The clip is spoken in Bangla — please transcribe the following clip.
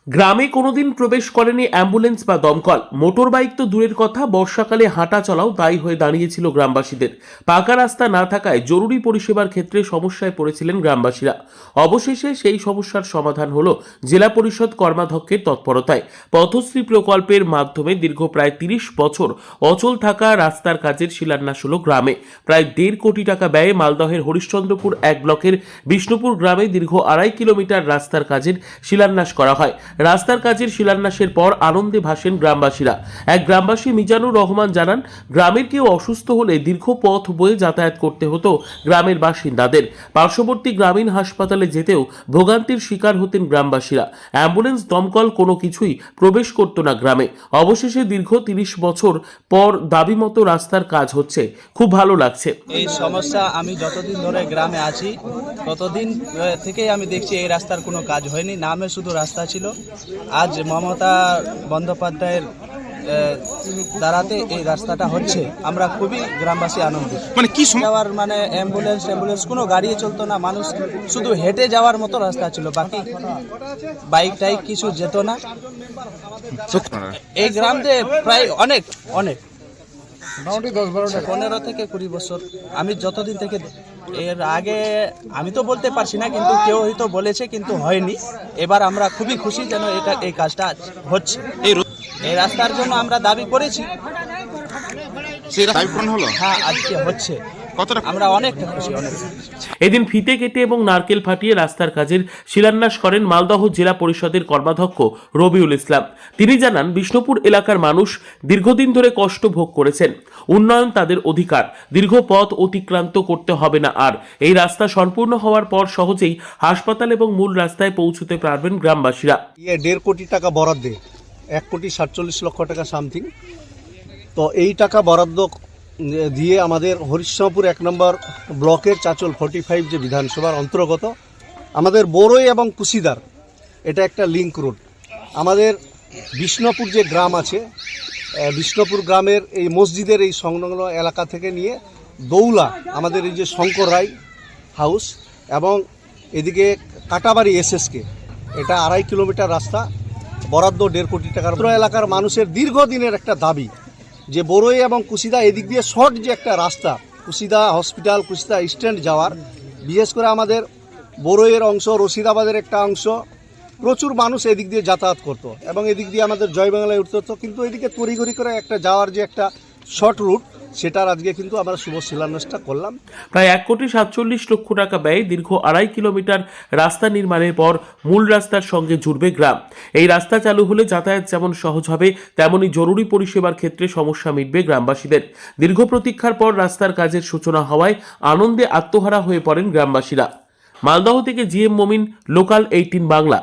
গ্রামে কোনোদিন প্রবেশ করেনি অ্যাম্বুলেন্স বা দমকল। মোটর বাইক তো দূরের কথা, বর্ষাকালে হাঁটা চলাও দায়ী হয়ে দাঁড়িয়েছিল গ্রামবাসীদের। পাকা রাস্তা না থাকায় জরুরি পরিষেবার ক্ষেত্রে সমস্যায় পড়েছিলেন গ্রামবাসীরা। অবশেষে সেই সমস্যার সমাধান হলো জেলা পরিষদ কর্মাধ্যক্ষের তৎপরতায়। পথশ্রী প্রকল্পের মাধ্যমে দীর্ঘ প্রায় 30 বছর অচল থাকা রাস্তার কাজের শিলান্যাস হলো গ্রামে। প্রায় 1.5 কোটি টাকা ব্যয়ে মালদহের হরিশ্চন্দ্রপুর 1 ব্লকের বিষ্ণুপুর গ্রামে দীর্ঘ 2.5 কিলোমিটার রাস্তার কাজের শিলান্যাস করা হয়। রাস্তার কাজের শিলান্যাসের পর আনন্দে ভাসেন গ্রামবাসীরা। এক গ্রামবাসী মিজানুর রহমান জানান, গ্রামের কেউ অসুস্থ হলে দীর্ঘ পথ বয়ে যাতায়াত করতে হতো গ্রামের বাসিন্দাদের। পার্শ্ববর্তী গ্রামীণ হাসপাতালে যেতেও ভোগান্তির শিকার হতেন গ্রামবাসীরা। অ্যাম্বুলেন্স, দমকল কোনো কিছুই প্রবেশ করত না গ্রামে। অবশেষে দীর্ঘ 30 বছর পর দাবি মতো রাস্তার কাজ হচ্ছে, খুব ভালো লাগছে। এই সমস্যা আমি যতদিন ধরে গ্রামে আছি ততদিন থেকেই আমি দেখছি এই রাস্তার কোনো কাজ হয়নি, নামে শুধু রাস্তা ছিল। আজ মমতা বন্দ্যোপাধ্যায়ের দ্বারাতে এই রাস্তাটা হচ্ছে, আমরা খুবই গ্রামবাসী আনন্দিত। মানে কি যাওয়ার মানে অ্যাম্বুলেন্স কোনো গাড়ি চলতো না, মানুষ শুধু হেঁটে যাওয়ার মতো রাস্তা ছিল, বাকি বাইক টাইক কিছু যেত না। এই গ্রামে প্রায় অনেক 15 থেকে 20 বছর আমি যতদিন থেকে, এর আগে আমি তো বলতে পারছি না, কিন্তু কেউ হয়তো বলেছে কিন্তু হয়নি। এবার আমরা খুবই খুশি যেন এই কাজটা হচ্ছে। এই রাস্তার জন্য আমরা দাবি করেছি, হ্যাঁ আজকে হচ্ছে, আমরা অনেকটা খুশি। এদিন ফিতে কেটে এবং নারকেল ফাটিয়ে রাস্তার কাজের শিলান্যাস করেন মালদহ জেলা পরিষদের কর্মাধ্যক্ষ রবিউল ইসলাম। তিনি জানান, বিষ্ণুপুর এলাকার মানুষ দীর্ঘদিন ধরে কষ্ট ভোগ করেছেন। উন্নয়ন তাদের অধিকার, দীর্ঘ পথ অতিক্রান্ত করতে হবে না আর। এই রাস্তা সম্পূর্ণ হওয়ার পর সহজেই হাসপাতাল এবং মূল রাস্তায় পৌঁছতে পারবেন গ্রামবাসীরা। 1.5 কোটি টাকা বরাদ্দ, 1,47,00,000 টাকা সামথিং। তো এই টাকা বরাদ্দ দিয়ে আমাদের হরিশ্চন্দ্রপুর 1 নম্বর ব্লকের চাচল 45 যে বিধানসভার অন্তর্গত আমাদের বড়ই এবং কুশিদার, এটা একটা লিঙ্ক রোড। আমাদের বিষ্ণুপুর যে গ্রাম আছে, বিষ্ণুপুর গ্রামের এই মসজিদের এই সংলগ্ন এলাকা থেকে নিয়ে দৌলা আমাদের এই যে শঙ্কর রায় হাউস এবং এদিকে কাটাবাড়ি এসএসকে, এটা 2.5 কিলোমিটার রাস্তা বরাদ্দ 1.5 কোটি টাকার। এলাকার মানুষের দীর্ঘদিনের একটা দাবি যে বড়ই এবং কুশিদা এদিক দিয়ে শর্ট যে একটা রাস্তা, কুশিদা হসপিটাল, কুশিদা স্ট্যান্ড যাওয়ার, বিশেষ করে আমাদের বড়ইয়ের অংশ, রশিদাবাদের একটা অংশ, প্রচুর মানুষ এদিক দিয়ে যাতায়াত করত এবং এদিক দিয়ে আমাদের জয় বাংলায় উঠতে হতো। কিন্তু এদিকে তড়িঘড়ি করে একটা যাওয়ার যে একটা শর্ট রুট, সেটার আজকে কিন্তু আমরা শুভ শিলান্যাসটা করলাম। প্রায় 1,47,00,000 টাকা ব্যয়ে দীর্ঘ 2.5 কিলোমিটার রাস্তা নির্মাণের পর মূল রাস্তার সঙ্গে জুড়বে গ্রাম। এই রাস্তা চালু হলে যাতায়াত যেমন সহজ হবে, তেমনি জরুরি পরিষেবার ক্ষেত্রে সমস্যা মিটবে গ্রামবাসীদের। দীর্ঘ প্রতীক্ষার পর রাস্তার কাজের সূচনা হওয়ায় আনন্দে আত্মহারা হয়ে পড়েন গ্রামবাসীরা। মালদহ থেকে জিএম মমিন, লোকাল 18 বাংলা।